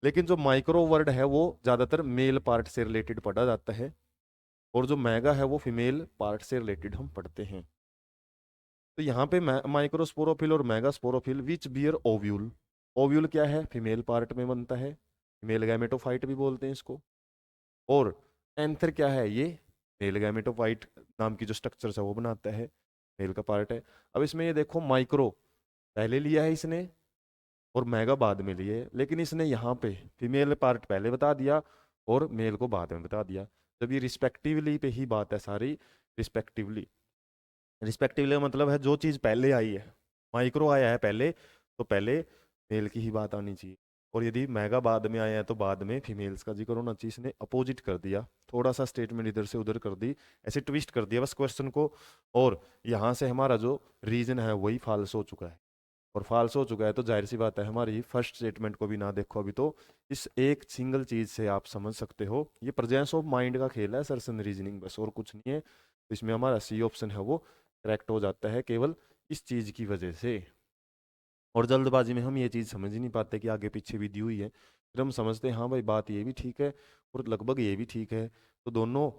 लेकिन जो माइक्रो वर्ड है वो ज़्यादातर मेल पार्ट से रिलेटेड पढ़ा जाता है, और जो मैगा है वो फीमेल पार्ट से रिलेटेड हम पढ़ते हैं। तो यहाँ पे माइक्रोस्पोरोफिल और मेगास्पोरोफिल विच बियर ओव्यूल। ओव्यूल क्या है, फीमेल पार्ट में बनता है, फीमेल गैमेटोफाइट भी बोलते हैं इसको। और एंथर क्या है, ये मेल गैमेटोफाइट नाम की जो स्ट्रक्चर है वो बनाता है, मेल का पार्ट है। अब इसमें ये देखो, माइक्रो पहले लिया है इसने और मेगा बाद में लिए, लेकिन इसने यहाँ पे फीमेल पार्ट पहले बता दिया और मेल को बाद में बता दिया। जब ये रिस्पेक्टिवली पे ही बात है सारी, रिस्पेक्टिवली, रिस्पेक्टिवली मतलब है जो चीज़ पहले आई है, माइक्रो आया है पहले, तो पहले मेल की ही बात आनी चाहिए, और यदि मेगा बाद में आया है तो बाद में फीमेल्स का जिक्र होना चाहिए। इसने अपोजिट कर दिया, थोड़ा सा स्टेटमेंट इधर से उधर कर दी, ऐसे ट्विस्ट कर दिया बस क्वेश्चन को, और यहाँ से हमारा जो रीजन है वही फाल्स हो चुका है। और फाल्स हो चुका है तो जाहिर सी बात है हमारी फर्स्ट स्टेटमेंट को भी ना देखो अभी, तो इस एक सिंगल चीज से आप समझ सकते हो ये प्रेजेंस ऑफ माइंड का खेल है, सर्सन रीजनिंग, बस और कुछ नहीं है। तो इसमें हमारा सी ऑप्शन है वो करेक्ट हो जाता है केवल इस चीज की वजह से। और जल्दबाजी में हम ये चीज समझ ही नहीं पाते कि आगे पीछे भी दी हुई है, फिर हम समझते हैं हाँ भाई बात ये भी ठीक है और लगभग ये भी ठीक है, तो दोनों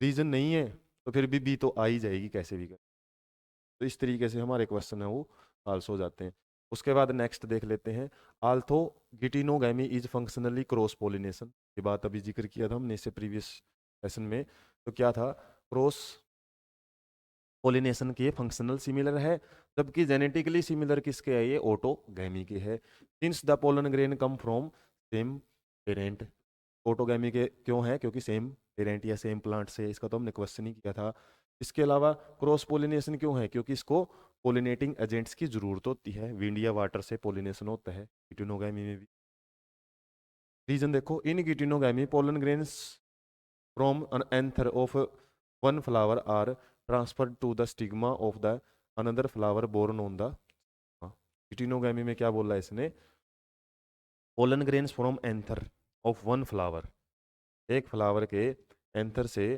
रीजन नहीं है, तो फिर भी तो आ ही जाएगी कैसे भी कर। तो इस तरीके से हमारे क्वेश्चन है वो फाल्स हो जाते हैं। उसके बाद नेक्स्ट देख लेते हैं, आल्थो गिटिनोगैमी इज फंक्शनली क्रॉस पोलिनेशन। ये बात अभी जिक्र किया था हमने इससे प्रीवियस सेशन में, तो क्या था, क्रॉस पोलिनेशन के फंक्शनल सिमिलर है, जबकि जेनेटिकली सिमिलर किसके है, ये ऑटोगैमी के है। Since the pollen grain come from same parent, autogamy के क्यों है, क्योंकि सेम पेरेंट या सेम प्लांट से, इसका तो हमने क्वेश्चन ही किया था। इसके अलावा क्रॉस पोलिनेशन क्यों है, क्योंकि इसको पोलिनेटिंग एजेंट्स की जरूरत होती है, विंड या वाटर से पोलिनेशन होता है गिटिनोगैमी में भी। रीजन देखो, in geitonogamy pollen grains from an anther of one flower are transferred to the stigma of the another flower born on the, geitonogamy में क्या बोला है इसने, pollen grains from anther of one flower, एक flower के anther से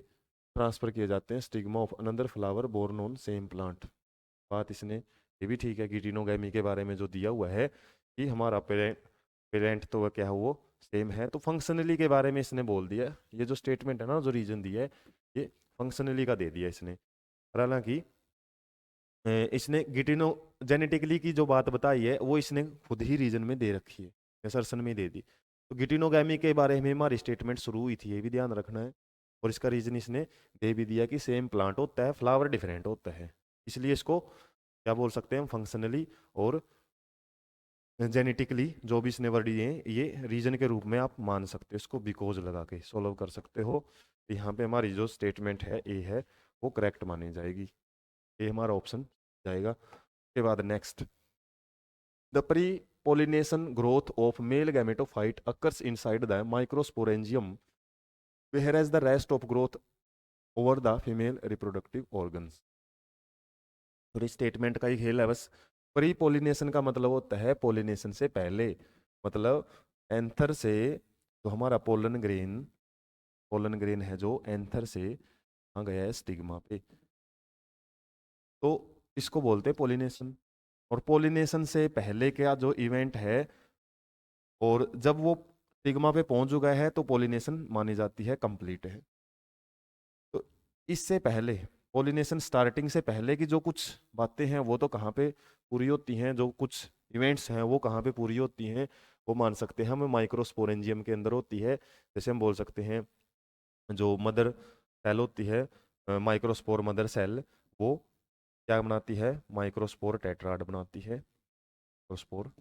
transfer किए जाते हैं stigma of another flower borne on same plant. बात इसने ये भी ठीक है, गिटिनोगैमी के बारे में जो दिया हुआ है कि हमारा पेरेंट पेरेंट तो वह क्या है वो सेम है, तो फंक्शनली के बारे में इसने बोल दिया। ये जो स्टेटमेंट है ना, जो रीजन दिया है, ये फंक्शनली का दे दिया इसने। हालांकि इसने गिटिनो जेनेटिकली की जो बात बताई है वो इसने खुद ही रीजन में दे रखी है, असर्शन में दे दी। तो गिटिनोगैमी के बारे में हमारी स्टेटमेंट शुरू हुई थी, ये भी ध्यान रखना है। और इसका रीजन इसने दे भी दिया कि सेम प्लांट होता है, फ्लावर डिफरेंट होता है, इसलिए इसको क्या बोल सकते हैं हम, फंक्शनली और जेनेटिकली, जो भी इसने वर्ड दिए हैं ये रीजन के रूप में आप मान सकते हो, इसको बिकॉज लगा के सॉल्व कर सकते हो। तो यहाँ पे हमारी जो स्टेटमेंट है ए है वो करेक्ट मानी जाएगी, ये हमारा ऑप्शन जाएगा। उसके बाद next, the pre pollination growth of male gametophyte occurs inside the microsporangium whereas the rest of growth over the female reproductive organs। तो इस स्टेटमेंट का ही खेल है बस। प्री पोलिनेशन का मतलब होता है पोलिनेशन से पहले, मतलब एंथर से, तो हमारा पोलन ग्रेन है जो एंथर से आ गया है स्टिग्मा पे, तो इसको बोलते हैं पोलिनेशन। और पोलिनेशन से पहले का जो इवेंट है, और जब वो स्टिग्मा पे पहुंच चुका है तो पोलिनेशन मानी जाती है कंप्लीट है। तो इससे पहले, पोलिनेशन स्टार्टिंग से पहले की जो कुछ बातें हैं वो तो कहाँ पे पूरी होती हैं, जो कुछ इवेंट्स हैं वो कहाँ पे पूरी होती हैं, वो मान सकते हैं हम माइक्रोस्पोरेंजियम के अंदर होती है। जैसे हम बोल सकते हैं जो मदर सेल होती है, माइक्रोस्पोर मदर सेल, वो क्या बनाती है, माइक्रोस्पोर टेट्राड बनाती है, माइक्रोस्पोर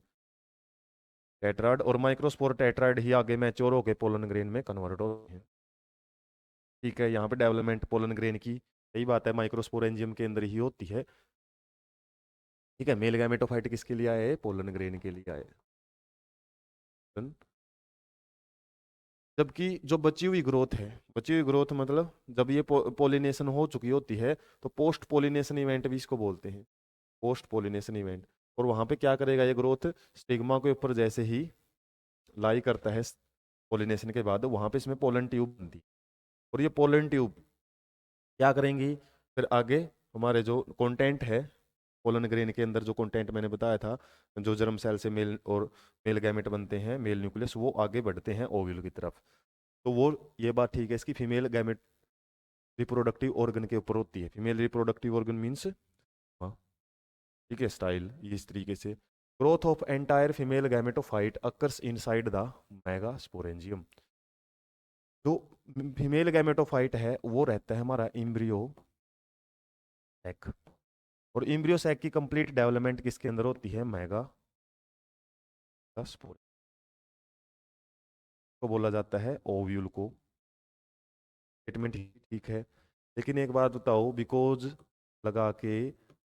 टेट्राड, और माइक्रोस्पोर टेट्राड ही आगे मैच्योर होकर पोलन ग्रेन में कन्वर्ट होते हैं। ठीक है, यहाँ पे डेवलपमेंट पोलन ग्रेन की यही बात है, माइक्रोस्पोरेंजियम के अंदर ही होती है। ठीक है, मेल गैमेटोफाइट किसके लिए आए, पोलन ग्रेन के लिए आए। जबकि जो बची हुई ग्रोथ है, बची हुई ग्रोथ मतलब जब ये पोलिनेशन हो चुकी होती है तो पोस्ट पोलिनेशन इवेंट भी इसको बोलते हैं, पोस्ट पोलिनेशन इवेंट। और वहां पे क्या करेगा ये ग्रोथ, स्टिग्मा के ऊपर जैसे ही लाई करता है पोलिनेशन के बाद, वहां पे इसमें पोलन ट्यूब बनती है, और ये पोलन ट्यूब क्या करेंगी, फिर आगे हमारे जो कंटेंट है पोलन ग्रेन के अंदर जो कंटेंट मैंने बताया था, जो जर्म सेल से मेल गैमेट बनते हैं, मेल न्यूक्लियस, वो आगे बढ़ते हैं ओव्यूल की तरफ। तो वो ये बात ठीक है इसकी, फीमेल गैमेट रिप्रोडक्टिव ऑर्गन के ऊपर होती है। फीमेल रिप्रोडक्टिव ऑर्गन मीन्स, हाँ ठीक है, स्टाइल इस तरीके से। Growth of entire female gametophyte occurs inside the megasporangium. जो फीमेल गैमेटोफाइट है वो रहता है हमारा इम्ब्रियो सैक, और इम्ब्रियो सैक की कंप्लीट डेवलपमेंट किसके अंदर होती है, मेगा स्पोरेंजियम को बोला जाता है, ओव्यूल को। स्टेटमेंट ठीक है, लेकिन एक बात बताओ, बिकॉज लगा के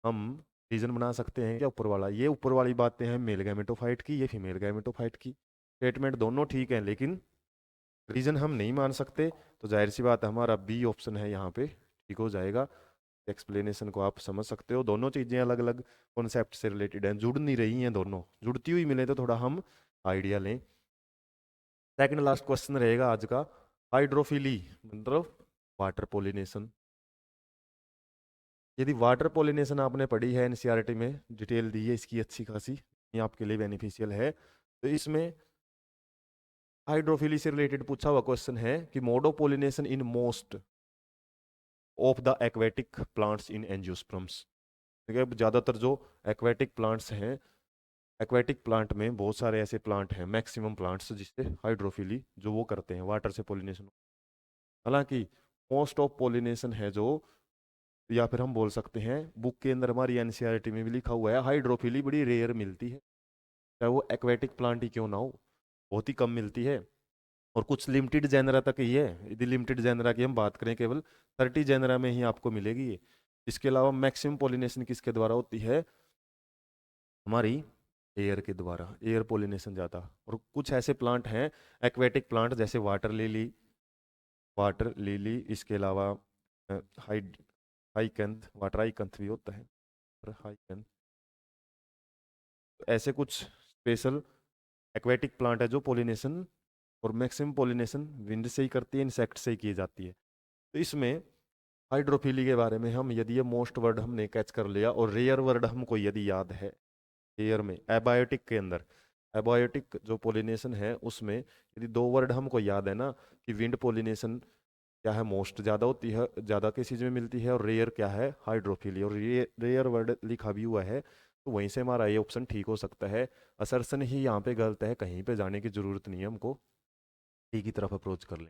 हम रीजन बना सकते हैं क्या ऊपर वाला? ये ऊपर वाली बातें हैं मेल गैमेटोफाइट की, ये फीमेल गैमेटोफाइट की। स्टेटमेंट दोनों ठीक है लेकिन रीजन हम नहीं मान सकते, तो जाहिर सी बात है हमारा बी ऑप्शन है यहाँ पे ठीक हो जाएगा। एक्सप्लेनेशन को आप समझ सकते हो, दोनों चीज़ें अलग अलग कॉन्सेप्ट से रिलेटेड हैं, जुड़ नहीं रही हैं दोनों, जुड़ती हुई मिले तो थोड़ा हम आइडिया लें। सेकंड लास्ट क्वेश्चन रहेगा आज का, हाइड्रोफिली मतलब वाटर पोलिनेशन। यदि वाटर पोलिनेशन आपने पढ़ी है एनसीईआरटी में, डिटेल दी है इसकी अच्छी खासी, ये आपके लिए बेनिफिशियल है। तो इसमें हाइड्रोफिली से रिलेटेड पूछा हुआ क्वेश्चन है कि mode of pollination in most of the aquatic plants in angiosperms. ठीक है, ज़्यादातर जो एक्वेटिक प्लांट्स हैं, एक्वेटिक प्लांट में बहुत सारे ऐसे प्लांट हैं, मैक्सिमम प्लांट्स जिससे हाइड्रोफिली जो वो करते हैं वाटर से पोलिनेशन। हालांकि मोस्ट ऑफ पोलिनेशन है जो, या फिर हम बोल सकते हैं बुक के अंदर हमारी एनसीईआरटी में भी लिखा हुआ है, हाइड्रोफिली बड़ी रेयर मिलती है, चाहे वो एक्वेटिक प्लांट ही क्यों ना हो, बहुत ही कम मिलती है। और कुछ लिमिटेड जेनरा तक ही है, यदि लिमिटेड जेनरा की हम बात करें केवल 30 जेनरा में ही आपको मिलेगी ये। इसके अलावा मैक्सिमम पोलिनेशन किसके द्वारा होती है, हमारी एयर के द्वारा, एयर पोलिनेशन ज़्यादा। और कुछ ऐसे प्लांट हैं एक्वेटिक प्लांट जैसे वाटर लिली, इसके अलावा हाइड हाइकंथ, वाटर हाइकंथ भी होता है, हाइकंथ। ऐसे कुछ स्पेशल एक्वेटिक प्लांट है जो पोलिनेशन, और मैक्सिमम पोलिनेशन विंड से ही करती है, इंसेक्ट से ही की जाती है। तो इसमें हाइड्रोफिली के बारे में हम, यदि ये मोस्ट वर्ड हमने कैच कर लिया और रेयर वर्ड हमको यदि याद है, रेयर में एबायोटिक के अंदर, एबायोटिक जो पोलिनेशन है उसमें यदि दो वर्ड हमको याद है ना, कि विंड पोलिनेशन क्या है, मोस्ट ज़्यादा होती है, ज़्यादा केसेज में मिलती है, और रेयर क्या है, हाइड्रोफिली, और रेयर वर्ड लिखा भी हुआ है, तो वहीं से हमारा ये ऑप्शन ठीक हो सकता है। असर्सन ही यहाँ पे गलत है, कहीं पे जाने की जरूरत नहीं है हमको, टी की तरफ अप्रोच कर लें।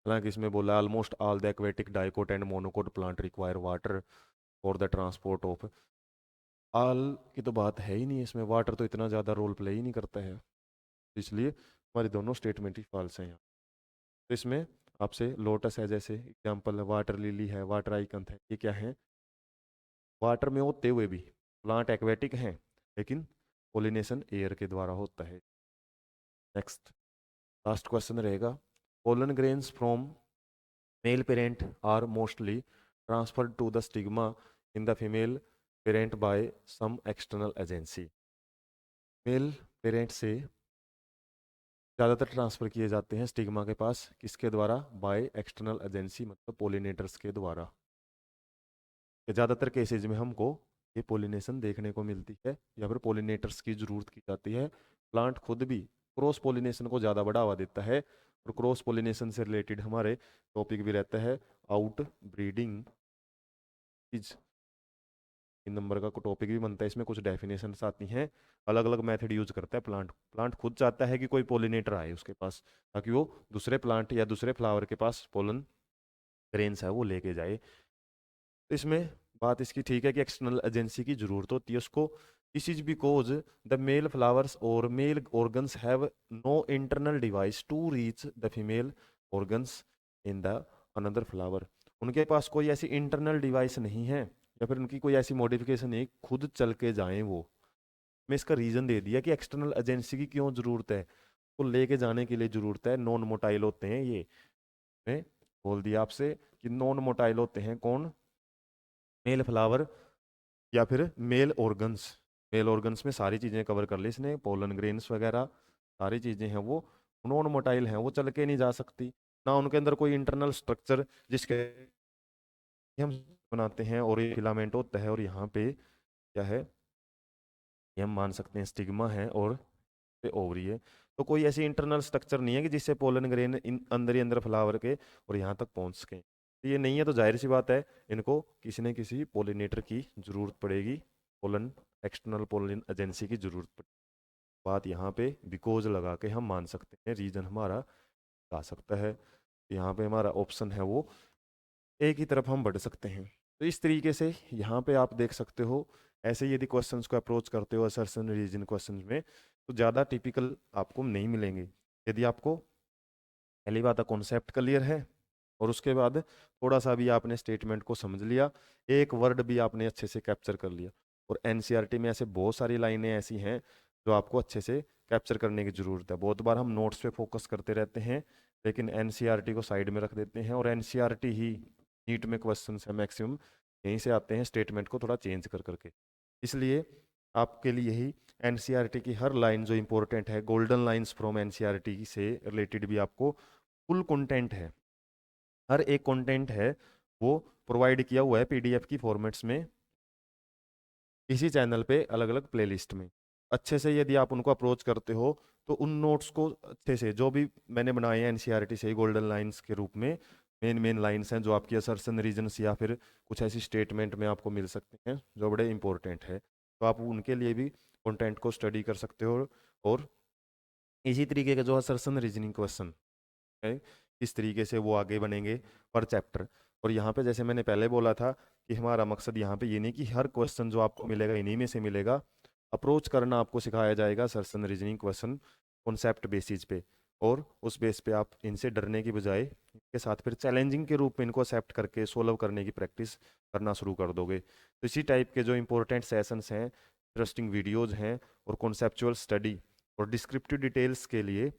हालांकि इसमें बोला almost all the aquatic dicot and monocot plant require water for the transport of, all की तो बात है ही नहीं, इसमें वाटर तो इतना ज़्यादा रोल प्ले ही नहीं करता है, इसलिए हमारी दोनों स्टेटमेंट ही फॉल्स हैं यहाँ। तो इसमें आपसे लोटस है जैसे एग्जाम्पल, वाटर लिली है, वाटर आइकंथ है, ये क्या है, वाटर में होते हुए भी प्लांट एक्वेटिक हैं, लेकिन पोलिनेशन एयर के द्वारा होता है। नेक्स्ट लास्ट क्वेश्चन रहेगा, pollen grains from male parent are mostly transferred to the stigma in the female parent by some external agency. Male parent से ज़्यादातर ट्रांसफ़र किए जाते हैं स्टिग्मा के पास, किसके द्वारा, बाय एक्सटर्नल एजेंसी, मतलब पोलिनेटर्स के द्वारा। ज़्यादातर केसेज में हमको ये पोलिनेशन देखने को मिलती है, या फिर पोलिनेटर्स की ज़रूरत की जाती है। प्लांट खुद भी क्रॉस पोलिनेशन को ज़्यादा बढ़ावा देता है, और क्रॉस पोलिनेशन से रिलेटेड हमारे टॉपिक भी रहता है आउट ब्रीडिंग इज, 3 नंबर का टॉपिक भी बनता है, इसमें कुछ डेफिनेशंस आती हैं, अलग अलग मेथड यूज करता है प्लांट। प्लांट खुद चाहता है कि कोई पोलिनेटर आए उसके पास, ताकि वो दूसरे प्लांट या दूसरे फ्लावर के पास पोलन ग्रेन्स है वो लेके जाए। तो इसमें बात इसकी ठीक है कि एक्सटर्नल एजेंसी की जरूरत होती है उसको। This is because the male flowers और male organs have no internal device to reach the female organs in the another flower. उनके पास कोई ऐसी इंटरनल डिवाइस नहीं है, या फिर उनकी कोई ऐसी मॉडिफिकेशन नहीं, खुद चल के जाएं वो। मैं इसका रीज़न दे दिया कि एक्सटर्नल एजेंसी की क्यों ज़रूरत है, तो लेके जाने के लिए ज़रूरत है। नॉन मोटाइल होते हैं ये, मैं बोल दिया आपसे कि नॉन मोटाइल होते हैं कौन, मेल फ्लावर या फिर मेल ऑर्गन्स। मेल ऑर्गन्स में सारी चीज़ें कवर कर ली इसने, पोलन ग्रेन्स वगैरह सारी चीज़ें हैं वो नॉन मोटाइल हैं, वो चल के नहीं जा सकती, ना उनके अंदर कोई इंटरनल स्ट्रक्चर जिसके हम बनाते हैं, और ये फिलामेंट होता है, और यहाँ पे क्या है, ये हम मान सकते हैं स्टिग्मा है और पे ओवरी है। तो कोई ऐसी इंटरनल स्ट्रक्चर नहीं है कि जिससे पोलन ग्रेन अंदर ही अंदर फ्लावर के और यहाँ तक पहुँच सके। तो ये नहीं है, तो जाहिर सी बात है इनको किसी न किसी पोलिनेटर की ज़रूरत पड़ेगी, पोलन एक्सटर्नल पोलन एजेंसी की ज़रूरत पड़ेगी। बात यहाँ पे बिकॉज लगा के हम मान सकते हैं रीजन हमारा आ सकता है। यहाँ पे हमारा ऑप्शन है वो ए की तरफ हम बढ़ सकते हैं। तो इस तरीके से यहाँ पे आप देख सकते हो, ऐसे यदि क्वेश्चंस को अप्रोच करते हो असर्शन रीजन क्वेश्चंस में, तो ज़्यादा टिपिकल आपको नहीं मिलेंगे। यदि आपको पहली बात कॉन्सेप्ट क्लियर है और उसके बाद थोड़ा सा भी आपने स्टेटमेंट को समझ लिया, एक वर्ड भी आपने अच्छे से कैप्चर कर लिया। और एनसीईआरटी में ऐसे बहुत सारी लाइनें ऐसी हैं जो आपको अच्छे से कैप्चर करने की ज़रूरत है। बहुत बार हम नोट्स पे फोकस करते रहते हैं लेकिन एनसीईआरटी को साइड में रख देते हैं, और एनसीईआरटी ही नीट में क्वेश्चन है मैक्सिमम यहीं से आते हैं, स्टेटमेंट को थोड़ा चेंज कर करके। इसलिए आपके लिए ही एनसीईआरटी की हर लाइन जो इंपॉर्टेंट है, गोल्डन लाइंस फ्रॉम एनसीईआरटी से रिलेटेड भी आपको फुल कंटेंट है, हर एक कंटेंट है वो प्रोवाइड किया हुआ है पीडीएफ की फॉर्मेट्स में इसी चैनल पे अलग अलग प्लेलिस्ट में। अच्छे से यदि आप उनको अप्रोच करते हो तो उन नोट्स को अच्छे से जो भी मैंने बनाए हैं एनसीईआरटी से गोल्डन लाइंस के रूप में, मेन मेन लाइंस हैं जो आपकी असर्शन रीजन्स या फिर कुछ ऐसी स्टेटमेंट में आपको मिल सकते हैं जो बड़े इंपॉर्टेंट है, तो आप उनके लिए भी कंटेंट को स्टडी कर सकते हो। और इसी तरीके के जो असर्शन रीजनिंग क्वेश्चन है किस तरीके से वो आगे बनेंगे पर चैप्टर। और यहाँ पे जैसे मैंने पहले बोला था कि हमारा मकसद यहाँ पे ये नहीं कि हर क्वेश्चन जो आपको मिलेगा इन्हीं में से मिलेगा, अप्रोच करना आपको सिखाया जाएगा सर्सन रीजनिंग क्वेश्चन कॉन्सेप्ट बेसिस पे, और उस बेस पे आप इनसे डरने की बजाय इनके साथ फिर चैलेंजिंग के रूप में इनको एक्सेप्ट करके सोल्व करने की प्रैक्टिस करना शुरू कर दोगे। तो इसी टाइप के जो इंपॉर्टेंट सेशंस हैं, इंटरेस्टिंग वीडियोज़ हैं और कॉन्सेप्चुअल स्टडी और डिस्क्रिप्टिव डिटेल्स के लिए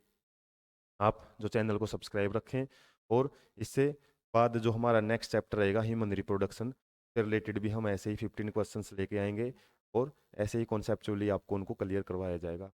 आप जो चैनल को सब्सक्राइब रखें। और इससे बाद जो हमारा नेक्स्ट चैप्टर रहेगा ह्यूमन रिप्रोडक्शन से रिलेटेड भी हम ऐसे ही 15 क्वेश्चंस लेके आएंगे और ऐसे ही कॉन्सेप्चुअली आपको उनको क्लियर करवाया जाएगा।